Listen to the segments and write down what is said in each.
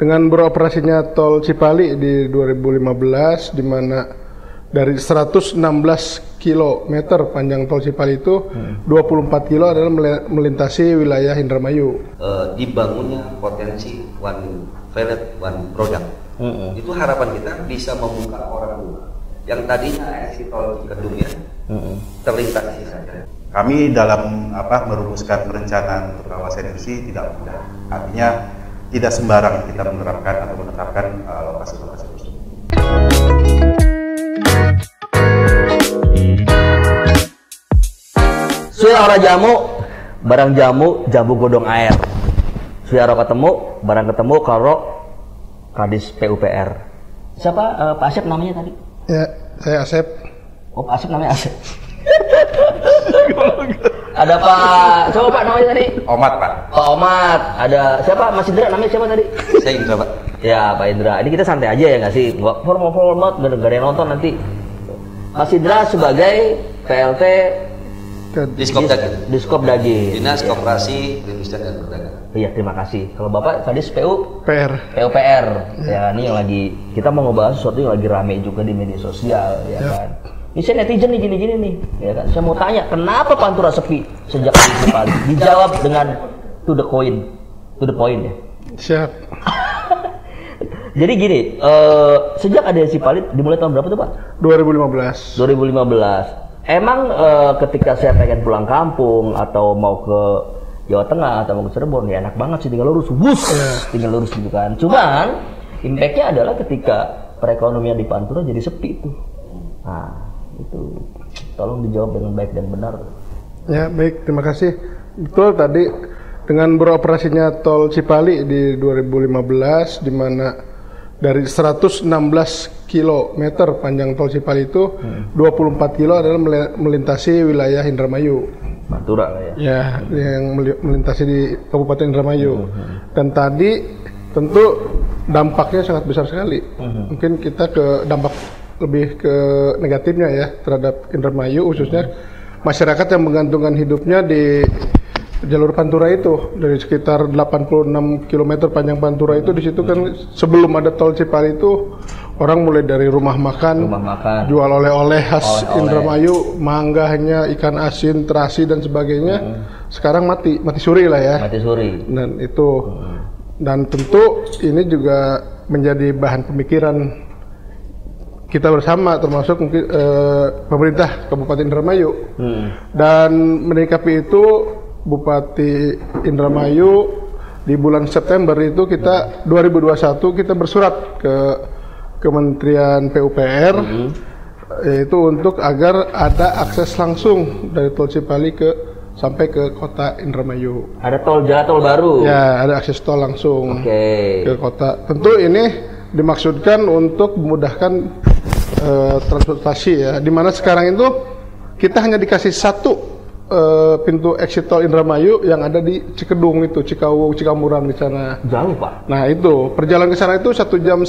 dengan beroperasinya tol Cipali di 2015, di mana dari 116 km panjang tol Cipali itu 24 kilo adalah melintasi wilayah Indramayu. Dibangunnya potensi one village one product. Itu harapan kita bisa membuka orang yang tadinya exit tol Kedungnya terlintasi saja. Kami dalam merumuskan perencanaan untuk kawasan industri tidak mudah. Artinya tidak sembarang kita menerapkan atau menetapkan lokasi-lokasi tersebut. Suara jamu, barang jamu, jamu godong air. Suara ketemu, barang ketemu, kalau Kadis PUPR. Siapa Pak Asep namanya tadi? Ya, saya Asep. Oh, Pak Asep namanya Asep. Ada Pak, coba Pak namanya tadi? Omat, Pak. Pak Omat. Ada siapa? Mas Indra namanya siapa tadi? Saya Indra, Pak. Ya, Pak Indra. Ini kita santai aja ya nggak sih? Nggak formal, nggak ada yang nonton nanti. Mas Indra sebagai PLT Diskopdagi. Dinas Koperasi Perindustrian dan Perdagangan. Iya, terima kasih. Kalau Bapak tadi PR. PUPR. Ya, ini yang lagi kita mau ngebahas sesuatu yang lagi rame juga di media sosial, ya kan. Ini saya netizen nih gini-gini nih, ya kan. Saya mau tanya, kenapa Pantura sepi sejak Cipali? Dijawab dengan to the point ya. Siap. Jadi gini, sejak ada Cipali dimulai tahun berapa tuh Pak? 2015. Emang ketika saya pengen pulang kampung atau mau ke Jawa Tengah atau mau ke Cirebon, ya enak banget sih tinggal lurus, tinggal lurus gitu kan. Cuman impact-nya adalah ketika perekonomian di Pantura jadi sepi tuh. Nah, itu tolong dijawab dengan baik dan benar. Ya, baik, terima kasih. Betul tadi dengan beroperasinya tol Cipali di 2015, di mana dari 116 km panjang tol Cipali itu 24 kilo adalah melintasi wilayah Indramayu. Pantura lah ya. Ya, yang melintasi di Kabupaten Indramayu. Dan tadi tentu dampaknya sangat besar sekali. Mungkin kita ke dampak lebih ke negatifnya ya terhadap Indramayu, khususnya masyarakat yang menggantungkan hidupnya di jalur Pantura itu. Dari sekitar 86 km panjang Pantura itu, di situ kan sebelum ada tol Cipali itu orang mulai dari rumah makan, jual oleh-oleh khas Indramayu, manggahnya, ikan asin, terasi dan sebagainya. Sekarang mati suri lah ya. Mati suri. Dan itu dan tentu ini juga menjadi bahan pemikiran kita bersama, termasuk mungkin pemerintah Kabupaten Indramayu. Dan menyikapi itu, Bupati Indramayu di bulan September itu 2021 kita bersurat ke Kementerian PUPR, yaitu untuk agar ada akses langsung dari tol Cipali sampai ke kota Indramayu. Ada jalan tol baru. Ya, ada akses tol langsung ke kota. Tentu ini dimaksudkan untuk memudahkan transportasi ya, dimana sekarang itu kita hanya dikasih satu pintu exit tol Indramayu yang ada di Cikedung itu, Cikamuran di sana. Jauh Pak. Nah itu perjalanan ke sana itu 1,5 jam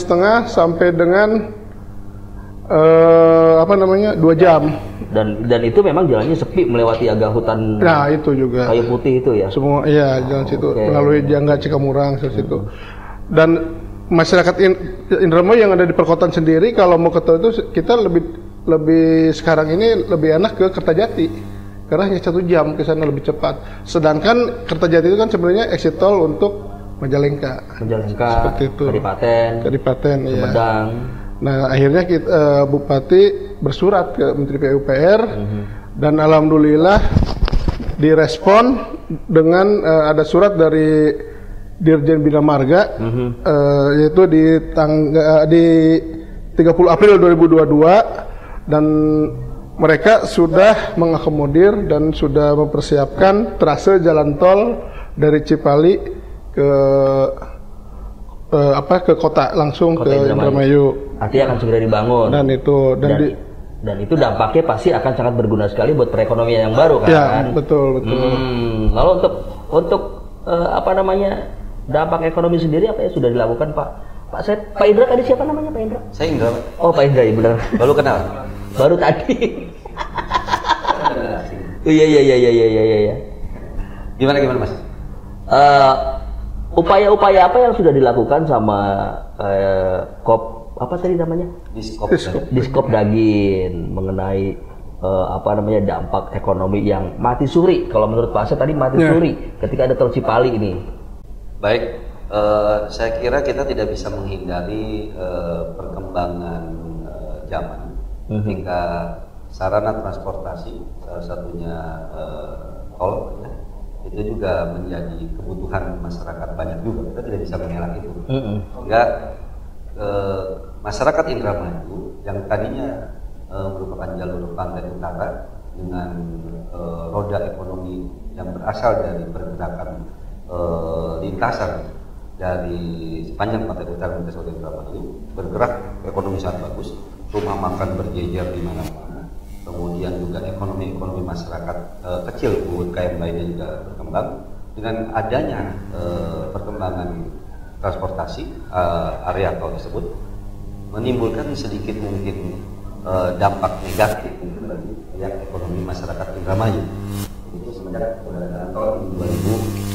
sampai dengan 2 jam. Dan itu memang jalannya sepi, melewati agak hutan. Nah itu juga. Kayu putih itu ya. Semua iya jalan situ melalui Jangga Cikamurang situ. Dan masyarakat Indramayu yang ada di perkotaan sendiri kalau mau ke tol itu kita lebih sekarang ini lebih enak ke Kertajati. Karena hanya 1 jam ke sana lebih cepat. Sedangkan Kertajati itu kan sebenarnya exit tol untuk Majalengka. Seperti itu. Kadipaten, ya. Sumedang. Nah, akhirnya Bupati bersurat ke Menteri PUPR dan alhamdulillah direspon dengan ada surat dari Dirjen Bina Marga, yaitu di 30 April 2022, dan mereka sudah mengakomodir dan sudah mempersiapkan trase jalan tol dari Cipali ke kota langsung ke Indramayu. Artinya akan segera dibangun. Dan itu dampaknya pasti akan sangat berguna sekali buat perekonomian yang baru kan? Ya, betul. Lalu untuk dampak ekonomi sendiri apa yang sudah dilakukan Pak Indra tadi siapa namanya Pak Indra? Saya Indra. Oh Pak Indra, ya benar. Baru kenal. Baru tadi. Iya. Gimana Mas? upaya-upaya apa yang sudah dilakukan sama apa tadi namanya? Diskop Dagin mengenai dampak ekonomi yang mati suri. Kalau menurut Pak Asep tadi mati suri ketika ada tol Cipali ini. Baik, saya kira kita tidak bisa menghindari perkembangan zaman ketika sarana transportasi, salah satunya tol, itu juga menjadi kebutuhan masyarakat banyak juga. Kita tidak bisa mengelak itu. Sehingga masyarakat Indramayu yang tadinya merupakan jalur pantai utara dengan roda ekonomi yang berasal dari pergerakan lintasan dari sepanjang pantai utara menuju ke Indramayu, bergerak ekonomi sangat bagus, rumah makan berjejer di mana-mana, kemudian juga ekonomi masyarakat kecil UMKM lainnya juga berkembang. Dengan adanya perkembangan transportasi area tol tersebut menimbulkan sedikit mungkin dampak negatif bagi ekonomi masyarakat Indramayu. Itu semenjak keberadaan tol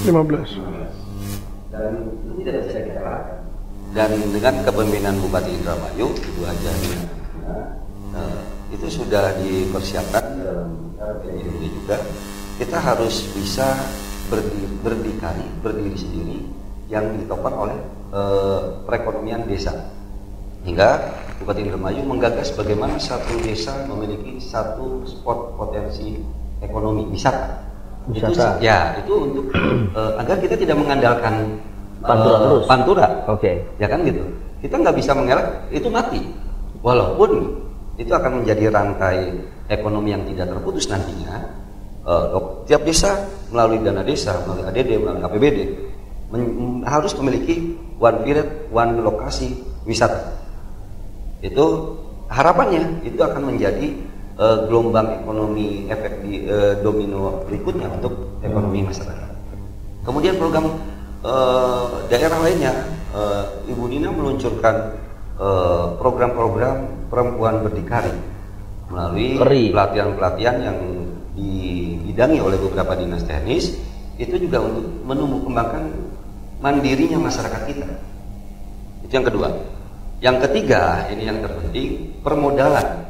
2015. Dan itu tidak bisa kita lakukan. Dan dengan kepemimpinan Bupati Indramayu, Ibu Haja itu sudah dipersiapkan dalam ini juga. Kita harus bisa berdiri sendiri yang ditopang oleh perekonomian desa. Hingga Bupati Indramayu menggagas bagaimana satu desa memiliki satu spot potensi ekonomi wisata. Itu untuk agar kita tidak mengandalkan pantura. Oke. Ya kan gitu. Kita nggak bisa mengelak itu mati. Walaupun itu akan menjadi rantai ekonomi yang tidak terputus nantinya. Tiap desa melalui dana desa, melalui ADD, melalui APBD harus memiliki one period, one lokasi wisata. Itu harapannya itu akan menjadi gelombang ekonomi efek di domino berikutnya untuk ekonomi masyarakat. Kemudian program daerah lainnya, Ibu Nina meluncurkan program-program perempuan berdikari melalui pelatihan-pelatihan yang dibidangi oleh beberapa dinas teknis, itu juga untuk menumbuh kembangkan mandirinya masyarakat kita. Itu yang kedua. Yang ketiga, ini yang terpenting, permodalan.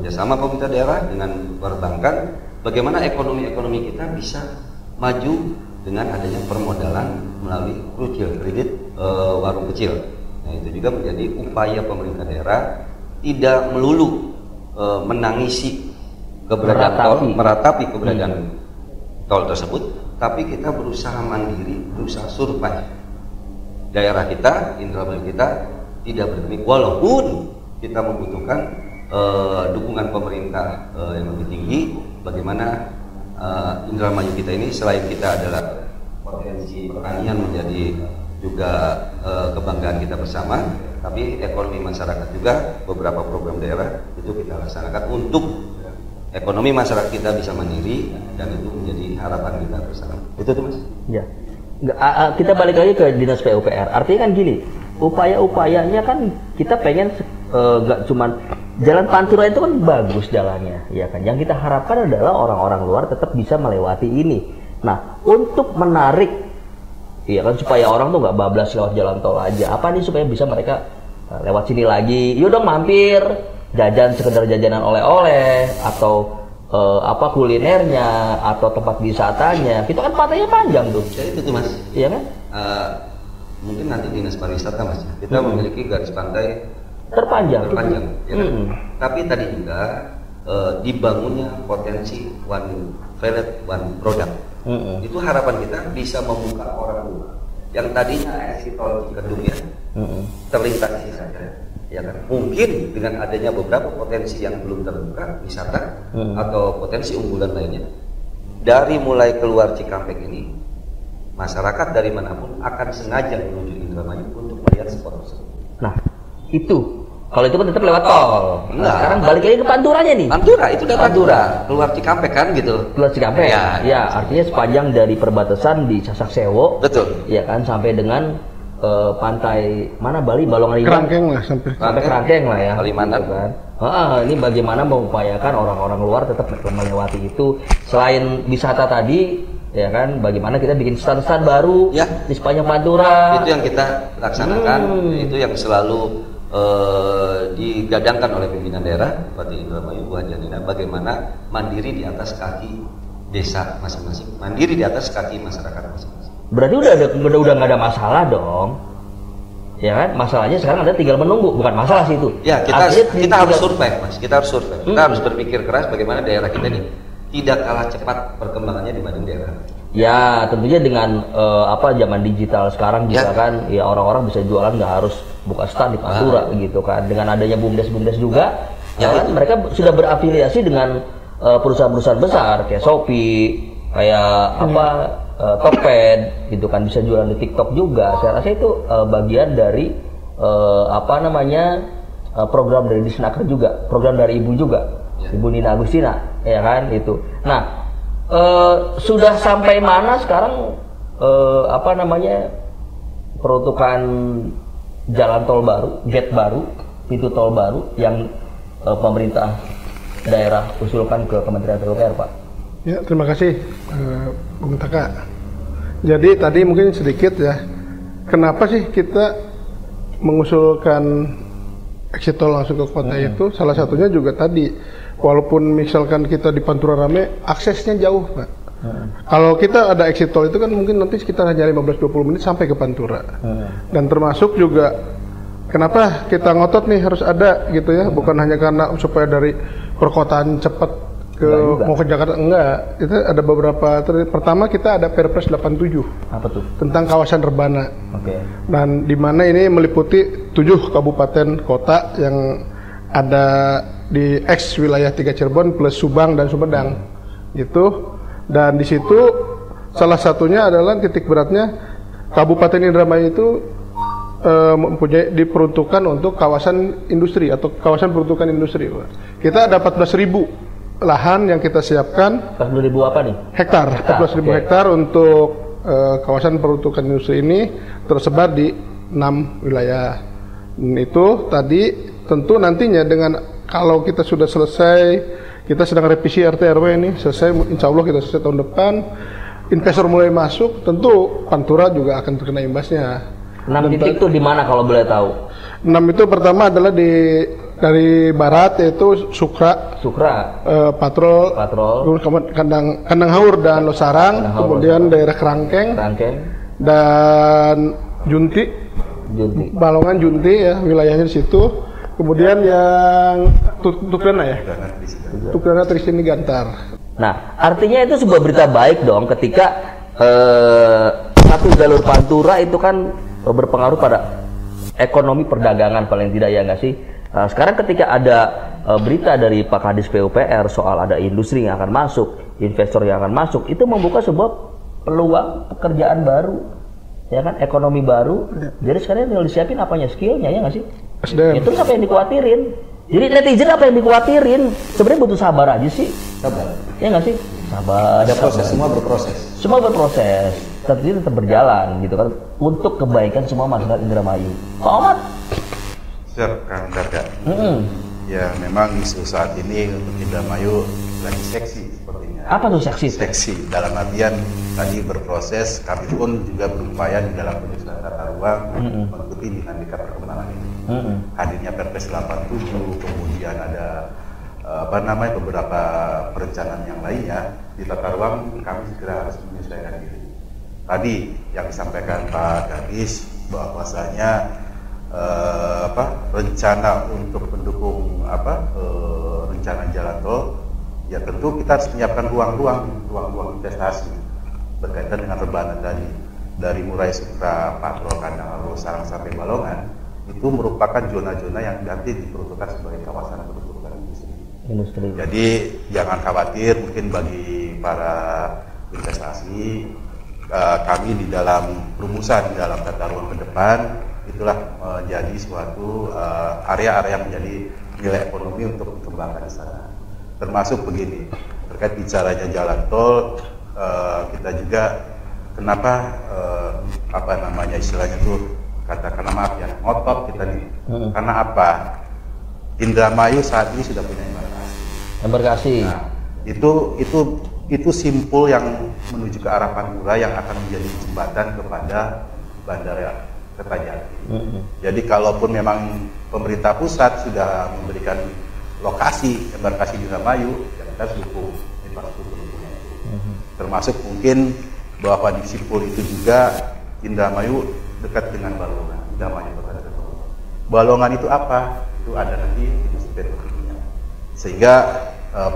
Bersama pemerintah daerah dengan perbankan, bagaimana ekonomi kita bisa maju dengan adanya permodalan melalui kredit warung kecil. Nah, itu juga menjadi upaya pemerintah daerah tidak melulu menangisi keberadaan tol, meratapi keberadaan tol tersebut, tapi kita berusaha mandiri, berusaha survive. Daerah kita, Indramayu kita tidak berdemik, walaupun kita membutuhkan dukungan pemerintah yang lebih tinggi. Bagaimana Indramayu kita ini selain kita adalah potensi pertanian menjadi juga kebanggaan kita bersama, tapi ekonomi masyarakat juga beberapa program daerah itu kita laksanakan untuk ekonomi masyarakat kita bisa mandiri, dan itu menjadi harapan kita bersama. Itu tuh Mas. Ya. Kita balik lagi ke Dinas PUPR. Artinya kan gini, upaya-upayanya kan kita pengen gak cuman jalan Pantura itu kan bagus jalannya, ya kan. Yang kita harapkan adalah orang-orang luar tetap bisa melewati ini. Nah, untuk menarik, ya kan, supaya orang tuh nggak bablas lewat jalan tol aja. Apa nih supaya bisa mereka lewat sini lagi? Yuk dong mampir, jajan sekedar jajanan oleh-oleh atau kulinernya atau tempat wisatanya. Kita kan pantainya panjang tuh. Jadi itu tuh Mas. Iya kan? Mungkin nanti Dinas Pariwisata Mas. Kita memiliki garis pantai terpanjang. Ya kan? Tapi tadi juga dibangunnya potensi one value one product. Itu harapan kita bisa membuka orang luar yang tadinya exit tol Kedung ya terlintasi saja, ya kan. Mungkin dengan adanya beberapa potensi yang belum terbuka wisata atau potensi unggulan lainnya, dari mulai keluar Cikampek ini masyarakat dari manapun akan sengaja menuju Indramayu untuk melihat spot tersebut. Nah itu kalau itu kan tetap lewat tol. Nah, sekarang balik lagi ke Panturanya nih. Pantura itu udah Pantura, keluar Cikampek kan gitu. Keluar Cikampek. Ya, artinya sepanjang dari perbatasan di Sasak Sewo. Betul. Ya kan, sampai dengan pantai mana Bali, Balongan Kerangkeng lah sampai Kerangkeng lah ya. Kalimantan gitu kan. Ini bagaimana mengupayakan orang-orang luar tetap melewati itu. Selain wisata tadi, ya kan, bagaimana kita bikin stand-stand baru Ya. di sepanjang Pantura. Itu yang kita laksanakan, itu yang selalu digadangkan oleh pimpinan daerah Bupati Indramayu Bu Haji Nina, bagaimana mandiri di atas kaki desa masing-masing, mandiri di atas kaki masyarakat masing-masing. Berarti udah nggak ada masalah dong, ya kan? Masalahnya sekarang ada tinggal menunggu, bukan masalah sih itu. Ya, Artinya kita harus survei, Mas. Kita harus survei. Kita harus berpikir keras bagaimana daerah kita ini tidak kalah cepat perkembangannya dibanding daerah. Ya, tentunya dengan zaman digital sekarang juga kan, ya orang-orang bisa jualan nggak harus buka stand di Pantura gitu kan. Dengan adanya BUMDes juga, ya kan, mereka sudah berafiliasi dengan perusahaan-perusahaan besar kayak Shopee, kayak Tokped gitu kan, bisa jualan di TikTok juga. Saya rasa itu bagian dari program dari Disnaker juga, program dari Ibu juga, Ibu Nina Agustina, ya kan itu. Nah, sudah sampai mana sekarang peruntukan jalan tol baru, gate baru, pintu tol baru yang pemerintah daerah usulkan ke Kementerian PUPR, Pak? Ya, terima kasih Bung Taka. Jadi tadi mungkin sedikit ya, kenapa sih kita mengusulkan exit tol langsung ke kota itu? Salah satunya juga tadi, walaupun misalkan kita di Pantura rame, aksesnya jauh, Pak. Kalau kita ada exit tol itu kan mungkin nanti sekitar hanya 15-20 menit sampai ke Pantura. Dan termasuk juga kenapa kita ngotot nih harus ada gitu ya, bukan hanya karena supaya dari perkotaan cepat mau ke Jakarta, enggak. Itu ada beberapa. Pertama kita ada Perpres 87. Apa tuh? Tentang kawasan rebana. Oke. Dan di mana ini meliputi 7 kabupaten kota yang ada di ex wilayah 3 Cirebon plus Subang dan Sumedang. Gitu. Dan di situ salah satunya adalah titik beratnya Kabupaten Indramayu itu mempunyai diperuntukkan untuk kawasan industri atau kawasan peruntukan industri, Pak. Kita ada 14.000 lahan yang kita siapkan. 14.000 apa nih? Hektar. 14.000 hektar untuk kawasan peruntukan industri ini tersebar di 6 wilayah. Dan itu tadi tentu nantinya dengan kalau kita sudah selesai, kita sedang revisi RT RW ini selesai, insya Allah kita selesai tahun depan, investor mulai masuk, tentu Pantura juga akan terkena imbasnya. 6 titik itu di mana kalau boleh tahu? 6 itu pertama adalah dari barat yaitu Sukra, Patrol, Kandang Haur dan Losarang, kemudian daerah Kerangkeng, dan Junti, Balongan Junti ya wilayahnya di situ. Kemudian yang Tukrana ya, Tukrana Trisini Gantar. Nah, artinya itu sebuah berita baik dong ketika satu jalur Pantura itu kan berpengaruh pada ekonomi perdagangan paling tidak, ya nggak sih? Sekarang ketika ada berita dari Pak Kadis PUPR soal ada industri yang akan masuk, investor yang akan masuk, itu membuka sebuah peluang pekerjaan baru, ya kan, ekonomi baru. Jadi sekarang tinggal disiapin apanya, skillnya, ya nggak sih? Itu apa yang dikhawatirin? Jadi netizen apa yang dikhawatirin? Sebenarnya butuh sabar aja sih. Sabar. Ya nggak sih? Sabar. Ada proses, semua berproses. Semua berproses. Tapi tetap berjalan gitu kan untuk kebaikan semua masyarakat Indramayu. Pak Ahmad? Siap, Kang Dada. Ya memang isu saat ini untuk Indramayu lagi seksi sepertinya. Apa tuh seksi? Seksi dalam artian tadi berproses, kami pun juga berupaya di dalam penyusunan tata ruang mengikuti dinamika perkembangan ini. Hadirnya Perpres 87, kemudian ada beberapa perencanaan yang lainnya di tata ruang, kami segera harus menyesuaikan diri. Tadi yang disampaikan Pak Kadis bahwasanya rencana untuk mendukung rencana jalan tol, ya tentu kita harus menyiapkan ruang-ruang investasi berkaitan dengan rebana tadi, dari mulai Sukra, Patrol, Kandang Haur, Sarang sampai Balongan, itu merupakan zona-zona yang nanti diperuntukkan sebagai kawasan peruntukan industri. Jadi jangan khawatir, mungkin bagi para investasi, kami di dalam rumusan dalam tata ruang ke depan itulah menjadi suatu area-area yang menjadi nilai ekonomi untuk dikembangkan di sana. Termasuk begini, terkait bicaranya jalan tol, kita juga kenapa istilahnya itu katakanlah maaf ya, ngotot kita nih. Karena apa? Indramayu saat ini sudah punya embarkasi. Embarkasi. Nah, itu itu simpul yang menuju ke arah Pantura yang akan menjadi jembatan kepada Bandara Kertajati. Jadi kalaupun memang pemerintah pusat sudah memberikan lokasi embarkasi di Indramayu, ya kita harus dukung infrastruktur itu. Termasuk mungkin bahwa di simpul itu juga Indramayu dekat dengan Balongan. Indramayu dekat dengan Balongan. Balongan itu apa? Itu ada nanti industri petrokimia. Sehingga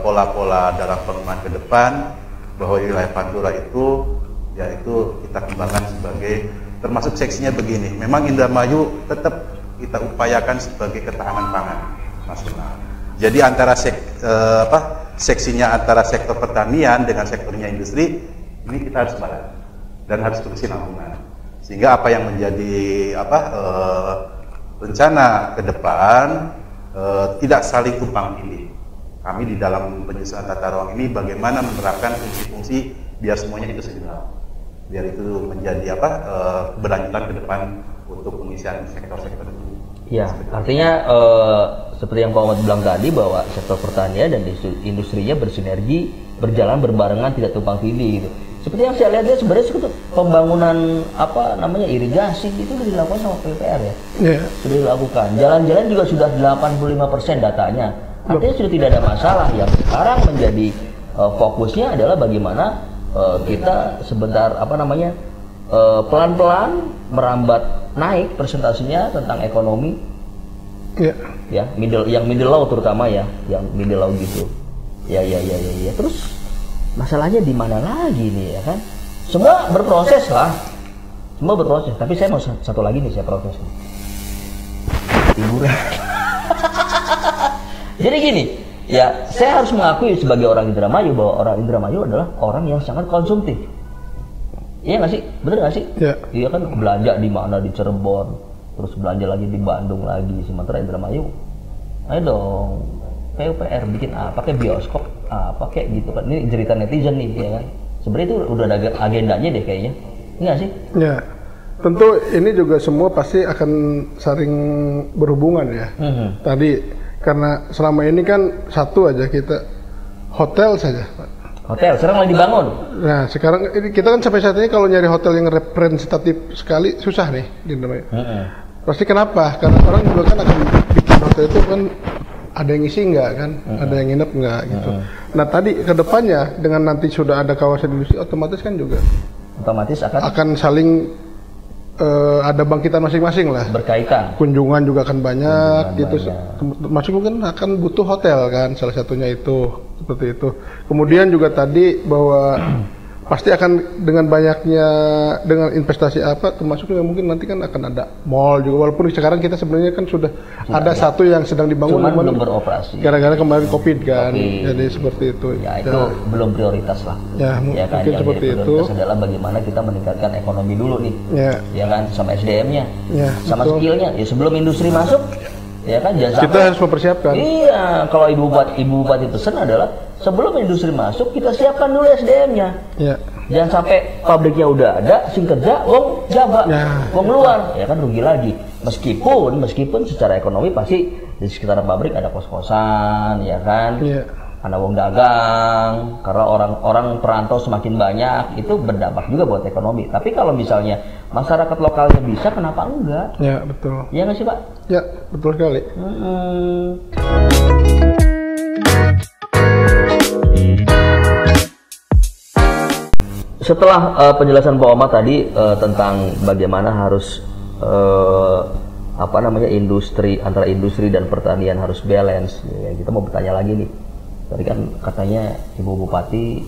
pola-pola dalam pengembangan ke depan bahwa wilayah Pantura itu yaitu kita kembangkan sebagai, termasuk seksinya begini, memang Indramayu tetap kita upayakan sebagai ketahanan pangan nasional. Jadi antara seksinya antara sektor pertanian dengan sektornya industri ini kita harus balance dan harus berkesinambungan. Sehingga apa yang menjadi rencana ke depan tidak saling tumpang tindih. Kami di dalam penyusunan tata ruang ini bagaimana menerapkan fungsi-fungsi biar semuanya itu seimbang, biar itu menjadi keberlanjutan ke depan untuk pengisian sektor-sektor itu. Ya, artinya seperti yang Pak Ahmad bilang tadi bahwa sektor pertanian dan industrinya bersinergi, berjalan berbarengan, tidak tumpang tindih gitu. Seperti yang saya lihat sebenarnya pembangunan irigasi itu sudah dilakukan sama PUPR ya. Yeah. Sudah dilakukan. Jalan-jalan juga sudah 85% datanya. Artinya sudah tidak ada masalah. Yang sekarang menjadi fokusnya adalah bagaimana kita sebentar pelan-pelan merambat naik presentasinya tentang ekonomi. Yeah. Ya, middle low terutama ya, yang middle low gitu. Ya. Terus masalahnya di mana lagi nih ya kan? Semua berproses lah. Semua berproses, tapi saya mau satu lagi nih saya protes. Hiburan. Jadi gini, ya saya harus mengakui sebagai orang Indramayu bahwa orang Indramayu adalah orang yang sangat konsumtif. Iya nggak sih? Bener nggak sih? Iya. Iya kan belanja di mana di Cirebon, terus belanja lagi di Bandung lagi. Sementara Indramayu, ayo dong, PUPR bikin apa? Pakai bioskop, pakai gitu kan? Ini cerita netizen nih, ya kan? Sebenarnya itu udah ada agendanya deh kayaknya. Iya nggak sih? Ya. Tentu ini juga semua pasti akan saling berhubungan ya. Tadi karena selama ini kan satu aja kita hotel saja, Pak. Hotel sekarang lagi dibangun. Nah sekarang ini kita kan sampai saat ini kalau nyari hotel yang representatif sekali susah nih di Indonesia. Pasti kenapa? Karena orang juga kan akan bikin hotel itu kan ada yang isi nggak kan, ada yang nginep nggak gitu. Nah tadi kedepannya dengan nanti sudah ada kawasan industri otomatis kan juga akan saling ada bangkitan masing-masing lah. Berkaitan. Kunjungan juga akan banyak gitu. Masuk mungkin akan butuh hotel kan, salah satunya itu seperti itu. Kemudian juga tadi bahwa pasti akan dengan banyaknya dengan investasi termasuk juga mungkin nanti kan akan ada mall juga, walaupun sekarang kita sebenarnya kan sudah ada satu yang sedang dibangun cuman belum beroperasi gara-gara kemarin COVID kan. Jadi seperti itu ya, itu belum prioritas lah ya kan? Mungkin yang seperti itu adalah bagaimana kita meningkatkan ekonomi dulu nih ya kan, sama SDM-nya sama skillnya ya sebelum industri masuk ya kan, jangan kita harus mempersiapkan. Iya, kalau ibu bupati pesan adalah sebelum industri masuk kita siapkan dulu SDM-nya. Iya. Jangan sampai pabriknya udah ada, sing kerja, wong jaga, wong luar, ya kan rugi lagi. Meskipun secara ekonomi pasti di sekitar pabrik ada kos-kosan, ya kan. Iya. Ada wong dagang, karena orang perantau semakin banyak, itu berdampak juga buat ekonomi. Tapi kalau misalnya masyarakat lokalnya bisa, kenapa enggak? Ya betul. Iya nggak sih Pak? Ya betul sekali. Setelah penjelasan Pak Ahmad tadi tentang bagaimana harus industri antara industri dan pertanian harus balance, ya, kita mau bertanya lagi nih. Tadi kan katanya Ibu Bupati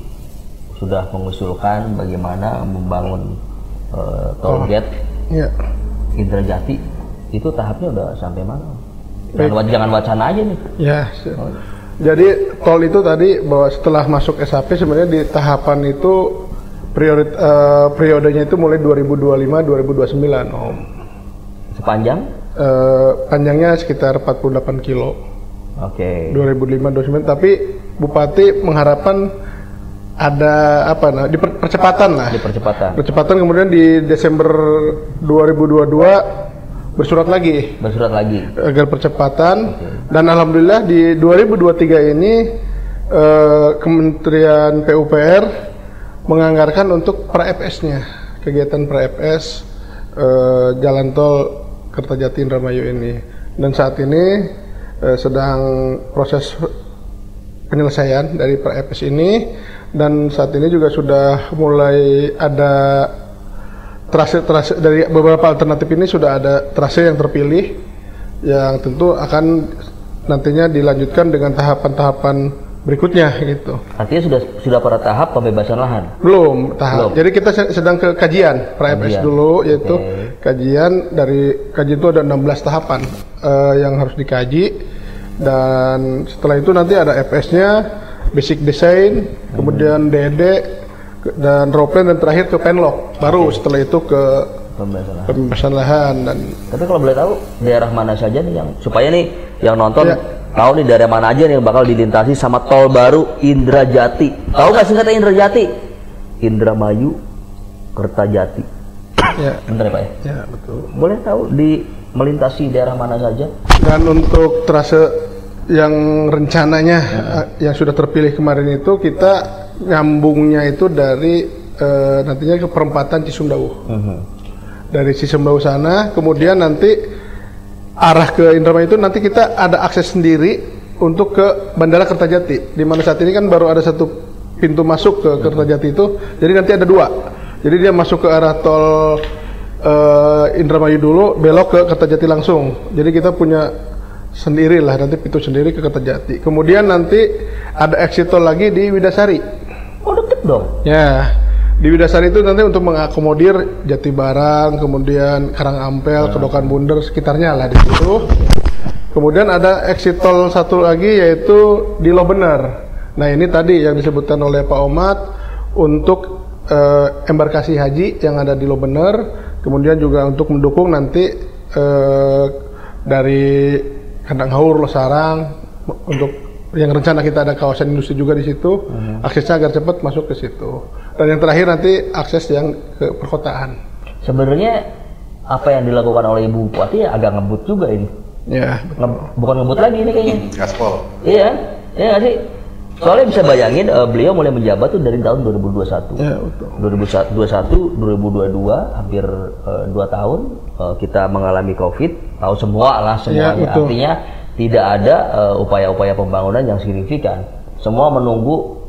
sudah mengusulkan bagaimana membangun tol gate Indrajati. Itu tahapnya udah sampai mana? Jangan wacana aja nih. Ya. Jadi tol itu tadi bahwa setelah masuk SAP sebenarnya di tahapan itu periodenya itu mulai 2025-2029 Om. Sepanjang? Panjangnya sekitar 48 kilo. Oke. 2005-2029, tapi Bupati mengharapkan ada percepatan lah. Percepatan kemudian di Desember 2022 bersurat lagi. Agar percepatan. Dan alhamdulillah di 2023 ini Kementerian PUPR menganggarkan untuk pra-FS-nya, kegiatan pra-FS jalan tol Kertajati Indramayu ini. Dan saat ini sedang proses penyelesaian dari pra-FS ini, dan saat ini juga sudah mulai ada trase dari beberapa alternatif ini, sudah ada trase yang terpilih yang tentu akan nantinya dilanjutkan dengan tahapan-tahapan berikutnya gitu. Artinya sudah pada tahap pembebasan lahan? Belum tahap. Jadi kita sedang ke kajian pra-FS dulu, yaitu kajian. Dari kajian itu ada 16 tahapan yang harus dikaji, dan setelah itu nanti ada FS-nya, basic design, kemudian DD dan road plan, dan terakhir ke penlog. Baru setelah itu ke pembebasan lahan. Dan tapi kalau boleh tahu daerah mana saja nih yang supaya nih yang nonton tahu nih daerah mana aja nih yang bakal dilintasi sama tol baru Indrajati. Tahu nggak singkatnya Indrajati? Indramayu Kertajati. Ya. Benar ya Pak ya? Ya, betul. Boleh tahu di melintasi daerah mana saja? Dan untuk trase yang rencananya yang sudah terpilih kemarin itu, kita nyambungnya itu dari nantinya ke perempatan Cisumdawu. Dari Cisumdawu sana, kemudian nanti arah ke Indramayu itu nanti kita ada akses sendiri untuk ke Bandara Kertajati, di mana saat ini kan baru ada satu pintu masuk ke Kertajati itu, jadi nanti ada dua. Jadi dia masuk ke arah tol Indramayu dulu, belok ke Kertajati langsung. Jadi kita punya sendiri lah nanti pintu sendiri ke Kertajati. Kemudian nanti ada exit tol lagi di Widasari. Oh, deket dong. Ya. Di Widasari itu nanti untuk mengakomodir Jatibarang, kemudian Karangampel, Kedokan Bunder, sekitarnya lah di situ. Kemudian ada exit tol satu lagi, yaitu di Lobener. Nah ini tadi yang disebutkan oleh Pak Omat untuk embarkasi haji yang ada di Lobener, kemudian juga untuk mendukung nanti dari Kandang Haur, Losarang, untuk yang rencana kita ada kawasan industri juga di situ, aksesnya agar cepat masuk ke situ. Dan yang terakhir nanti akses yang ke perkotaan. Sebenarnya apa yang dilakukan oleh Ibu Bupati ya agak ngebut juga ini. Ya. Bukan ngebut lagi ini kayaknya. Gaspol. Iya, iya nggak sih? Soalnya bisa bayangin beliau mulai menjabat tuh dari tahun 2021. Ya, betul. 2021, 2022, hampir 2 tahun kita mengalami COVID. Tahu semua lah semuanya. Ya, artinya tidak ada upaya-upaya pembangunan yang signifikan. Semua menunggu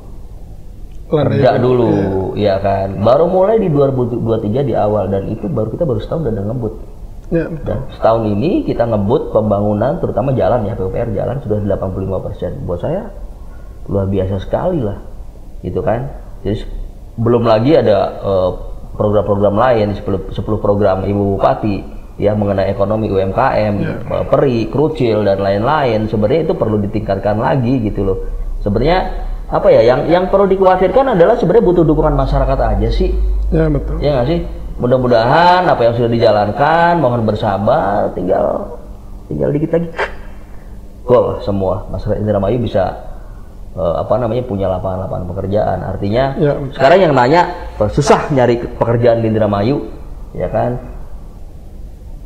kerja dulu, ya kan. Baru mulai di 2023 di awal, dan itu kita baru setahun udah ngebut. Ya, dan setahun ini kita ngebut pembangunan, terutama jalan ya, PUPR jalan sudah 85%. Buat saya luar biasa sekali lah, gitu kan. Jadi belum lagi ada program-program lain, 10 program Ibu Bupati ya mengenai ekonomi UMKM, PERI, Krucil dan lain-lain. Sebenarnya itu perlu ditingkatkan lagi gitu loh. Sebenarnya apa ya yang perlu dikhawatirkan adalah sebenarnya butuh dukungan masyarakat aja sih. Ya betul. Ya nggak sih? Mudah-mudahan apa yang sudah dijalankan, mohon bersabar, tinggal dikit lagi. Gol semua masyarakat Indramayu bisa punya lapangan pekerjaan. Artinya sekarang yang nanya susah nyari pekerjaan di Indramayu, ya kan?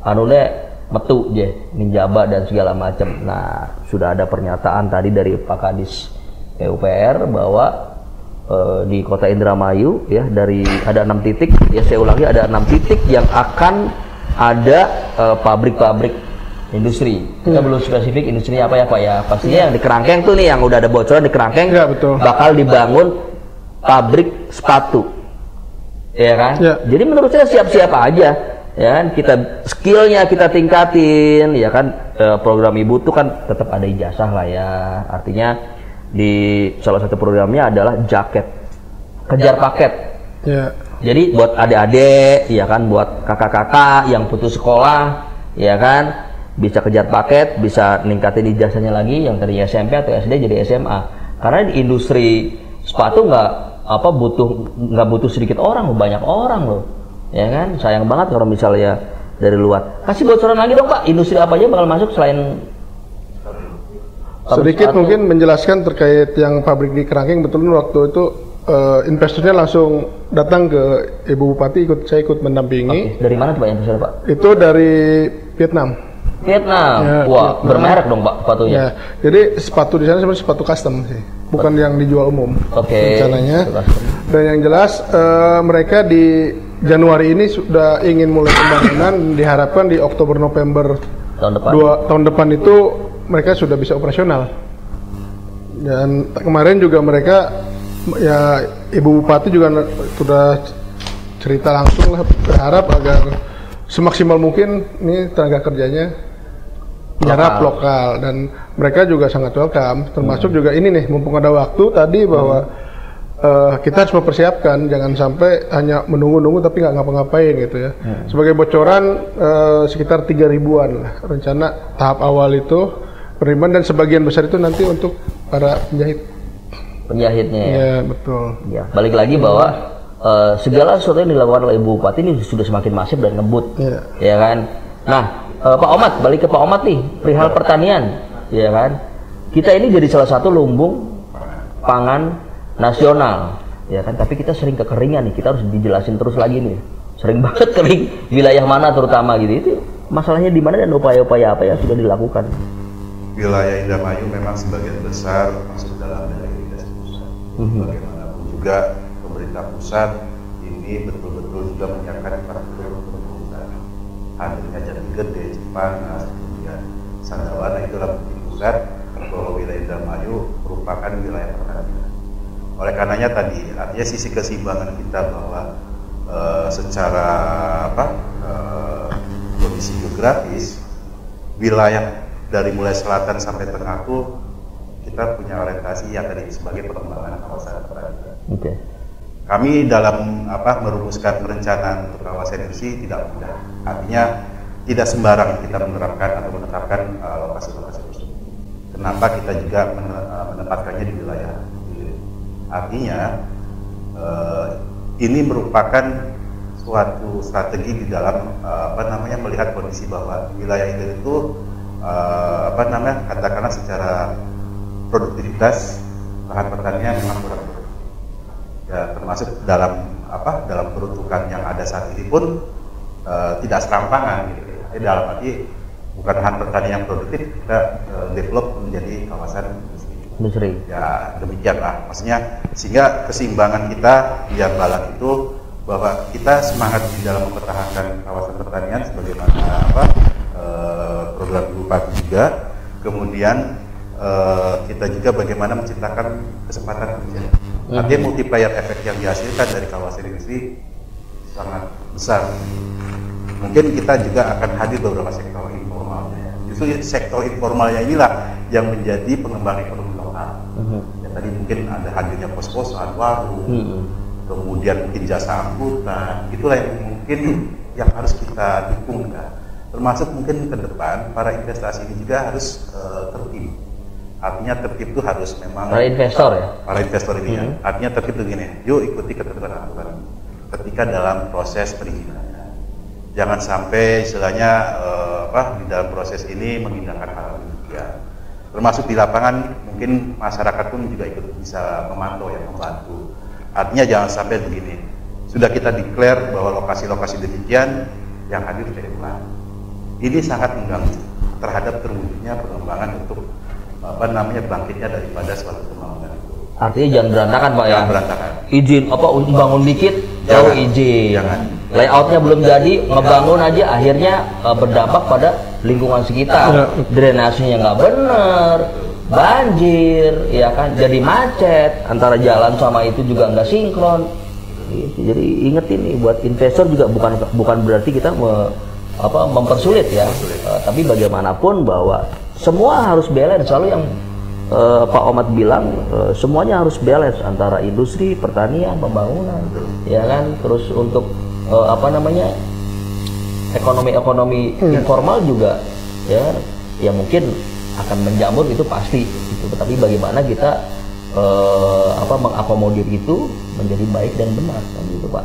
Anune metu je ninjaba dan segala macam. Nah, sudah ada pernyataan tadi dari Pak Kadis PUPR bahwa di Kota Indramayu ya ada 6 titik, ya saya ulangi, ada 6 titik yang akan ada pabrik-pabrik industri. Kita belum spesifik industrinya apa ya Pak ya. Pastinya yang di Kerangkeng tuh nih, yang udah ada bocoran di Kerangkeng bakal dibangun pabrik sepatu. Ya kan? Ya. Jadi menurut saya siap-siap aja. Ya kan, kita skillnya kita tingkatin, ya kan. Program Ibu tuh kan tetap ada ijazah lah ya. Artinya di salah satu programnya adalah jaket kejar paket. Ya. Jadi buat adik-adik, ya kan, buat kakak-kakak yang putus sekolah, ya kan, bisa kejar paket, bisa ningkatin ijazahnya lagi yang tadi SMP atau SD jadi SMA. Karena di industri sepatu nggak butuh sedikit orang, banyak orang loh. Ya kan, sayang banget kalau misalnya dari luar. Kasih bocoran lagi dong Pak, industri apa aja bakal masuk selain sedikit mungkin menjelaskan terkait yang pabrik di Kerangkeng. Betul waktu itu investornya langsung datang ke Ibu Bupati, saya ikut mendampingi. Dari mana tuh Pak investornya Pak? Itu dari Vietnam. Ya, wah Vietnam. Bermerek dong Pak sepatunya. Ya, jadi sepatu di sana sebenarnya sepatu custom sih. bukan yang dijual umum. Rencananya. Dan yang jelas mereka di Januari ini sudah ingin mulai pembangunan, diharapkan di Oktober November tahun depan itu mereka sudah bisa operasional. Dan kemarin juga mereka, ya Ibu Bupati juga sudah cerita langsung lah, berharap agar semaksimal mungkin ini tenaga kerjanya menyerap lokal, dan mereka juga sangat welcome. Termasuk juga ini nih, mumpung ada waktu tadi bahwa kita harus mempersiapkan, jangan sampai hanya menunggu-nunggu tapi nggak ngapa-ngapain gitu ya. Sebagai bocoran sekitar 3.000-an lah rencana tahap awal itu penerimaan, dan sebagian besar itu nanti untuk para penjahitnya ya. Ya betul. Ya, balik lagi bahwa segala sesuatu yang dilakukan oleh Ibu Bupati ini sudah semakin masif dan ngebut, ya kan. Nah, Pak Omat, balik ke Pak Omat nih, perihal pertanian, ya kan. Kita ini jadi salah satu lumbung pangan nasional, ya kan. Tapi kita sering kekeringan nih, kita harus dijelasin terus lagi nih. Sering banget kering, wilayah mana terutama gitu. Itu masalahnya di mana dan upaya-upaya apa yang sudah dilakukan? Wilayah Indramayu memang sebagian besar masuk dalam wilayah irigasi pusat. Bagaimanapun juga pemerintah pusat ini betul-betul juga menyiapkan infrastruktur pembangunan. Hadirnya Jati Gede, Cipanas, kemudian Sandawana itu adalah bukti pusat bahwa wilayah Indramayu merupakan wilayah pertanian. Oleh karenanya tadi, artinya sisi keseimbangan kita bahwa secara kondisi geografis wilayah dari mulai selatan sampai tengah itu kita punya orientasi yang tadi sebagai pengembangan kawasan pertanian. Kami dalam merumuskan perencanaan untuk kawasan industri tidak mudah. Artinya tidak sembarang kita menerapkan atau menetapkan lokasi-lokasi tersebut. Kenapa kita juga menempatkannya di wilayah? Artinya ini merupakan suatu strategi di dalam melihat kondisi bahwa wilayah itu katakanlah secara produktivitas bahan pertanian memang kurang. Ya, termasuk dalam peruntukan yang ada saat ini pun tidak serampangan gitu. Jadi dalam arti bukan lahan pertanian yang produktif kita develop menjadi kawasan industri. Ya demikianlah, maksudnya sehingga keseimbangan kita biar balance itu bahwa kita semangat di dalam mempertahankan kawasan pertanian sebagaimana program Bupati juga, kemudian kita juga bagaimana menciptakan kesempatan kerja. Artinya multiplier efek yang dihasilkan dari kawasan industri sangat besar. Mungkin kita juga akan hadir beberapa sektor informalnya. Justru sektor informalnya inilah yang menjadi pengembang ekonomi lokal. Ya, tadi mungkin ada hadirnya pos-posan, warung, kemudian mungkin jasa angkutan. Itulah yang mungkin yang harus kita dukung. Termasuk mungkin ke depan para investasi ini juga harus tertib. Artinya tertib itu harus memang para investor ya. Para investor ini ya. Artinya tertib itu gini, yuk ikuti ketentuan aturan ketika dalam proses perizinannya. Jangan sampai istilahnya di dalam proses ini mengindahkan hal demikian. Termasuk di lapangan mungkin masyarakat pun juga ikut bisa memantau ya, membantu. Artinya jangan sampai begini. Sudah kita declare bahwa lokasi-lokasi demikian yang hadir tidak. Ini sangat mengganggu terhadap terwujudnya pengembangan untuk bangkitnya daripada suatu pembangunan itu. Artinya jangan berantakan Pak ya. Berantakan. Izin bangun dikit, jauh izin. Jangan. Layoutnya belum jadi, ngebangun aja akhirnya berdampak pada lingkungan sekitar. Drainasenya nggak bener, banjir, ya kan, jadi macet, antara jalan sama itu juga nggak sinkron. Jadi inget ini buat investor juga bukan berarti kita mempersulit ya, tapi bagaimanapun bahwa semua harus balance. Selalu yang Pak Omat bilang semuanya harus balance antara industri, pertanian, pembangunan, ya kan. Terus untuk ekonomi informal juga ya mungkin akan menjamur, itu pasti gitu. Tapi bagaimana kita mengakomodir itu menjadi baik dan benar kan gitu Pak.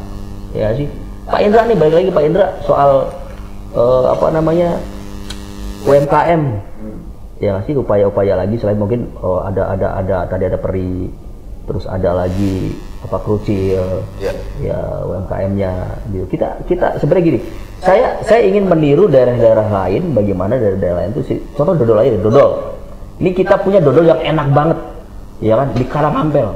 Ya sih. Pak Indra nih, balik lagi Pak Indra soal UMKM. Ya sih, upaya-upaya lagi selain mungkin tadi ada peri, terus ada lagi krucil ya UMKM-nya gitu. Kita sebenarnya gini, saya ingin meniru daerah-daerah lain. Bagaimana daerah-daerah lain itu sih, contoh dodol aja, dodol ini kita punya dodol yang enak banget ya kan, di Karangambel.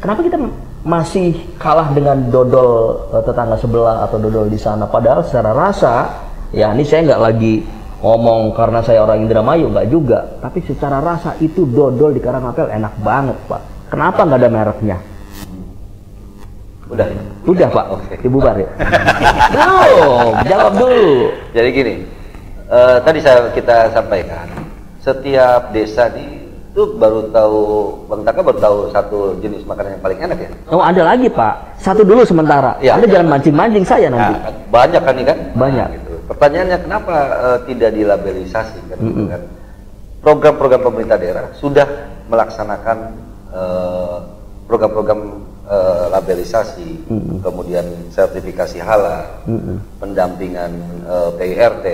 Kenapa kita masih kalah dengan dodol tetangga sebelah atau dodol di sana? Padahal secara rasa, ya ini saya nggak lagi ngomong karena saya orang Indramayu, nggak juga. Tapi secara rasa itu dodol di Karangambel enak banget, Pak. Kenapa nggak ada mereknya? Udah Pak, Oke. Ibu Bar ya. Jawab dulu. Jadi gini, tadi kita sampaikan, setiap desa itu baru tahu, Bang Taka baru tahu satu jenis makanan yang paling enak ya. Oh ada lagi Pak, satu dulu sementara. Ya. Anda jangan mancing-mancing saya nanti. Nah, banyak kan ini kan? Banyak. Nah, gitu. Pertanyaannya kenapa tidak dilabelisasi kan? Gitu kan? Program-program pemerintah daerah sudah melaksanakan program-program labelisasi, kemudian sertifikasi halal, pendampingan PIRT,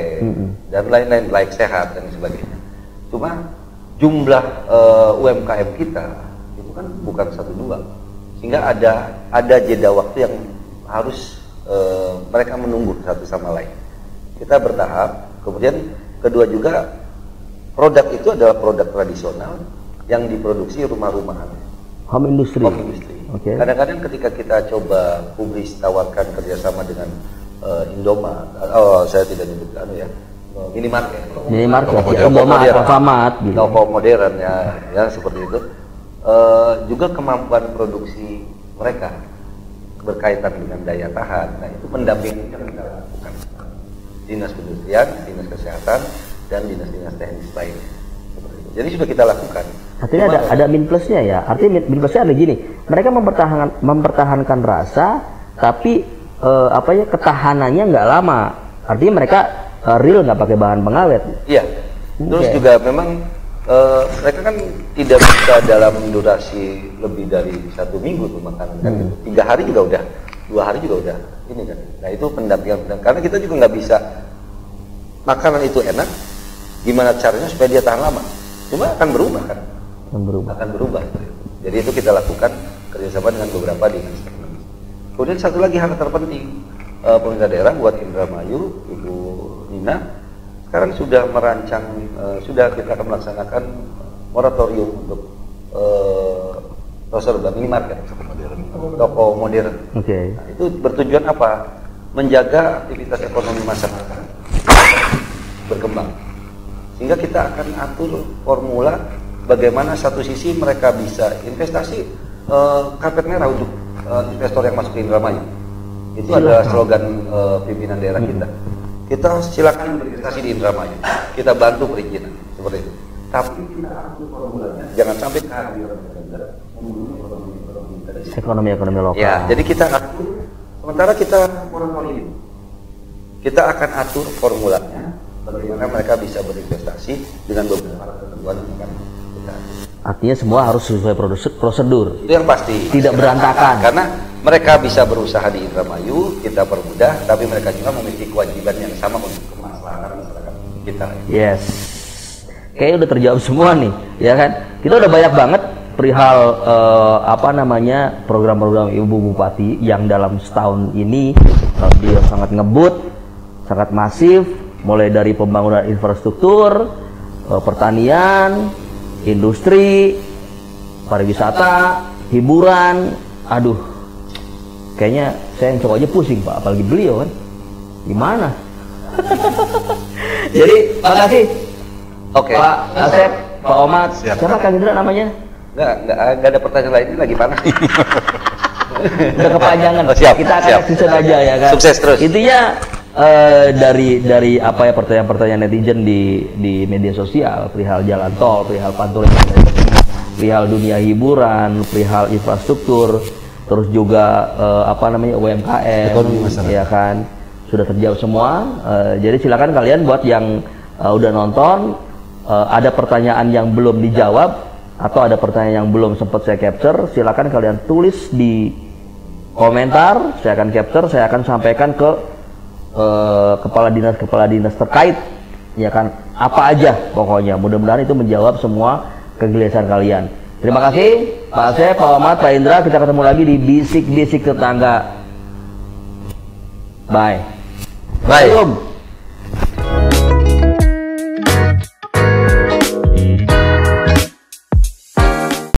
dan lain-lain, laik sehat dan sebagainya. Cuma jumlah UMKM kita itu kan bukan 1-2, sehingga ada jeda waktu yang harus mereka menunggu satu sama lain. Kita bertahap. Kemudian kedua juga, produk itu adalah produk tradisional yang diproduksi rumah-rumahan. Home industry. Okay. Kadang-kadang ketika kita coba publis tawarkan kerjasama dengan Indomaret, saya tidak nyebut ya, minimarket, Alfamart, gitu. toko modern ya seperti itu, juga kemampuan produksi mereka berkaitan dengan daya tahan. Nah itu pendampingan yang kita lakukan, dinas perindustrian, dinas kesehatan, dan dinas-dinas teknis lainnya. Jadi sudah kita lakukan. Artinya ada min plusnya ya. Artinya min plusnya ada gini. Mereka mempertahankan rasa, tapi ketahanannya nggak lama. Artinya mereka real, nggak pakai bahan pengawet. Iya. Terus juga memang mereka kan tidak bisa dalam durasi lebih dari 1 minggu tuh makan kan. 3 hari juga udah, 2 hari juga udah ini kan. Nah itu pendampingan karena kita juga nggak bisa makanan itu enak. Gimana caranya supaya dia tahan lama? Cuma akan berubah kan? Akan berubah. Jadi itu kita lakukan kerjasama dengan beberapa dinas teknis. Kemudian satu lagi hal terpenting, pemerintah daerah buat Indramayu, Ibu Nina, sekarang sudah merancang, sudah kita akan melaksanakan moratorium untuk minimarket, toko modern. Okay. Nah, itu bertujuan apa? Menjaga aktivitas ekonomi masyarakat berkembang. Sehingga kita akan atur formula bagaimana satu sisi mereka bisa investasi karpet merah untuk investor yang masuk ke Indramayu. Itu adalah slogan pimpinan daerah kita. Kita silakan berinvestasi di Indramayu. Kita bantu perizinan seperti itu. Tapi kita atur formulanya jangan sampai ekonomi lokal. Ya, jadi kita atur sementara kita moratorium. Kita akan atur formulanya bagaimana mereka bisa berinvestasi dengan beberapa ketentuan yang akan kita atur. Artinya semua harus sesuai prosedur. Itu yang pasti. Tidak berantakan. Karena mereka bisa berusaha di Indramayu, kita permudah, tapi mereka juga memiliki kewajiban yang sama untuk kemaslahatan masyarakat kita. Yes. Kayaknya udah terjawab semua nih, ya kan? Kita udah banyak banget perihal program-program Ibu Bupati yang dalam setahun ini dia sangat ngebut, sangat masif. Mulai dari pembangunan infrastruktur, pertanian, industri, pariwisata, hiburan. Aduh, kayaknya saya yang coba aja pusing Pak, apalagi beliau kan. Gimana? Jadi, makasih. Oke. Pak Asep, Pak Omat, siapa Kang Indra namanya? Nggak ada pertanyaan lain, ini lagi panas. Udah kepanjangan. Siap, kita akan siap. eksis aja ya kan. Sukses terus. Intinya dari pertanyaan-pertanyaan netizen di media sosial, perihal jalan tol, perihal pantura, perihal dunia hiburan, perihal infrastruktur, terus juga UMKM, ya kan, sudah terjawab semua. Jadi silakan kalian buat yang udah nonton, ada pertanyaan yang belum dijawab atau ada pertanyaan yang belum sempat saya capture, silakan kalian tulis di komentar, saya akan capture, saya akan sampaikan ke kepala dinas terkait, ya kan, apa aja pokoknya. Mudah-mudahan itu menjawab semua kegelisahan kalian. Terima kasih Pak Asep, Pak Omat, Pak Indra. Kita ketemu lagi di Bisik-Bisik Tetangga. Bye. Bye.